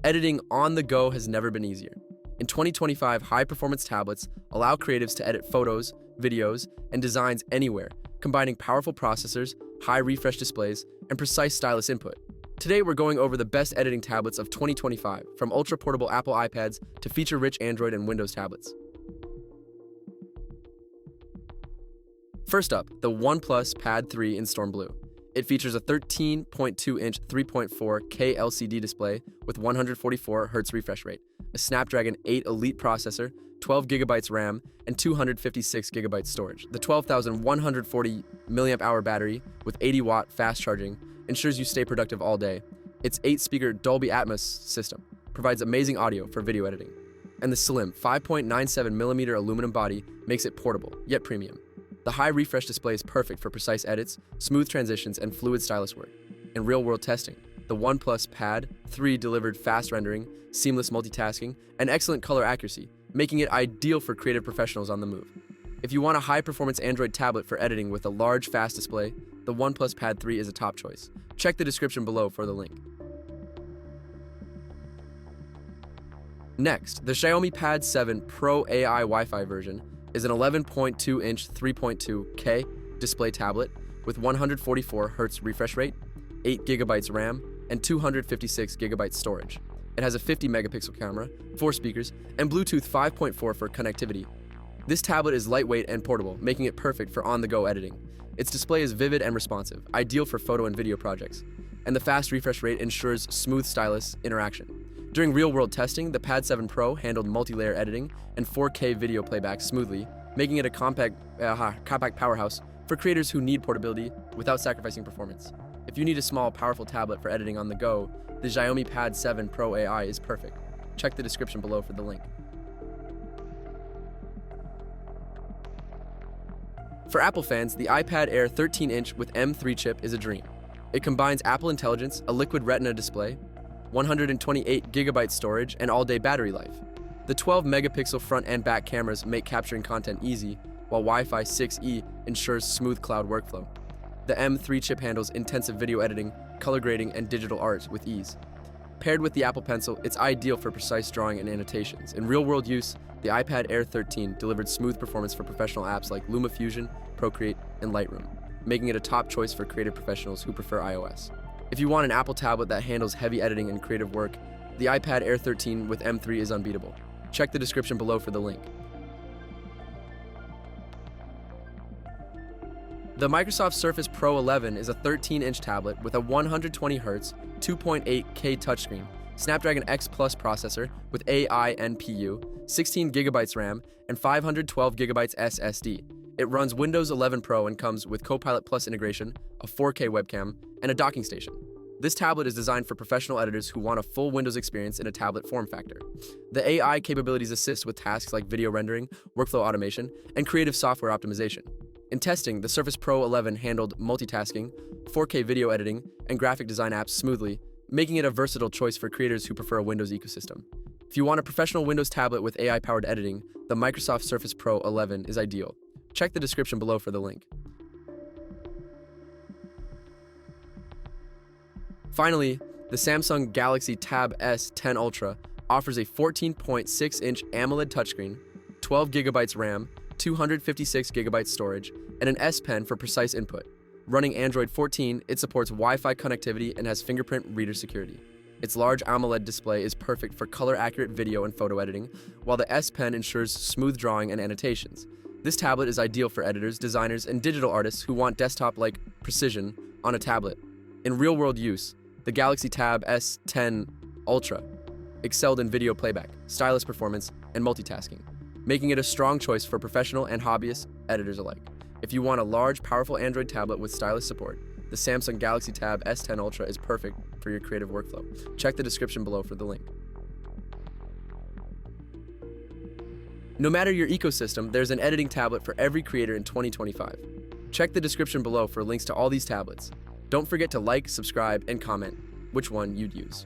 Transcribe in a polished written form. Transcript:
Editing on the go has never been easier. In 2025, high-performance tablets allow creatives to edit photos, videos, and designs anywhere, combining powerful processors, high refresh displays, and precise stylus input. Today, we're going over the best editing tablets of 2025, from ultra-portable Apple iPads to feature-rich Android and Windows tablets. First up, the OnePlus Pad 3 in Storm Blue. It features a 13.2-inch 3.4K LCD display with 144Hz refresh rate, a Snapdragon 8 Elite processor, 12GB RAM, and 256GB storage. The 12,140 mAh battery with 80-watt fast charging ensures you stay productive all day. Its 8-speaker Dolby Atmos system provides amazing audio for video editing. And the slim 5.97mm aluminum body makes it portable, yet premium. The high refresh display is perfect for precise edits, smooth transitions, and fluid stylus work. In real-world testing, the OnePlus Pad 3 delivered fast rendering, seamless multitasking, and excellent color accuracy, making it ideal for creative professionals on the move. If you want a high-performance Android tablet for editing with a large, fast display, the OnePlus Pad 3 is a top choice. Check the description below for the link. Next, the Xiaomi Pad 7 Pro AI Wi-Fi version is an 11.2-inch 3.2K display tablet with 144Hz refresh rate, 8GB RAM, and 256GB storage. It has a 50-megapixel camera, 4 speakers, and Bluetooth 5.4 for connectivity. This tablet is lightweight and portable, making it perfect for on-the-go editing. Its display is vivid and responsive, ideal for photo and video projects, and the fast refresh rate ensures smooth stylus interaction. During real-world testing, the Pad 7 Pro handled multi-layer editing and 4K video playback smoothly, making it a compact powerhouse for creators who need portability without sacrificing performance. If you need a small, powerful tablet for editing on the go, the Xiaomi Pad 7 Pro AI is perfect. Check the description below for the link. For Apple fans, the iPad Air 13-inch with M3 chip is a dream. It combines Apple Intelligence, a liquid retina display, 128GB storage, and all-day battery life. The 12-megapixel front and back cameras make capturing content easy, while Wi-Fi 6E ensures smooth cloud workflow. The M3 chip handles intensive video editing, color grading, and digital art with ease. Paired with the Apple Pencil, it's ideal for precise drawing and annotations. In real-world use, the iPad Air 13 delivered smooth performance for professional apps like LumaFusion, Procreate, and Lightroom, making it a top choice for creative professionals who prefer iOS. If you want an Apple tablet that handles heavy editing and creative work, the iPad Air 13 with M3 is unbeatable. Check the description below for the link. The Microsoft Surface Pro 11 is a 13-inch tablet with a 120Hz, 2.8K touchscreen, Snapdragon X Plus processor with AI NPU, 16GB RAM, and 512GB SSD. It runs Windows 11 Pro and comes with Copilot Plus integration, a 4K webcam, and a docking station. This tablet is designed for professional editors who want a full Windows experience in a tablet form factor. The AI capabilities assist with tasks like video rendering, workflow automation, and creative software optimization. In testing, the Surface Pro 11 handled multitasking, 4K video editing, and graphic design apps smoothly, making it a versatile choice for creators who prefer a Windows ecosystem. If you want a professional Windows tablet with AI-powered editing, the Microsoft Surface Pro 11 is ideal. Check the description below for the link. Finally, the Samsung Galaxy Tab S10 Ultra offers a 14.6-inch AMOLED touchscreen, 12GB RAM, 256GB storage, and an S Pen for precise input. Running Android 14, it supports Wi-Fi connectivity and has fingerprint reader security. Its large AMOLED display is perfect for color-accurate video and photo editing, while the S Pen ensures smooth drawing and annotations. This tablet is ideal for editors, designers, and digital artists who want desktop-like precision on a tablet. In real-world use, the Galaxy Tab S10 Ultra excelled in video playback, stylus performance, and multitasking, making it a strong choice for professional and hobbyist editors alike. If you want a large, powerful Android tablet with stylus support, the Samsung Galaxy Tab S10 Ultra is perfect for your creative workflow. Check the description below for the link. No matter your ecosystem, there's an editing tablet for every creator in 2025. Check the description below for links to all these tablets. Don't forget to like, subscribe, and comment which one you'd use.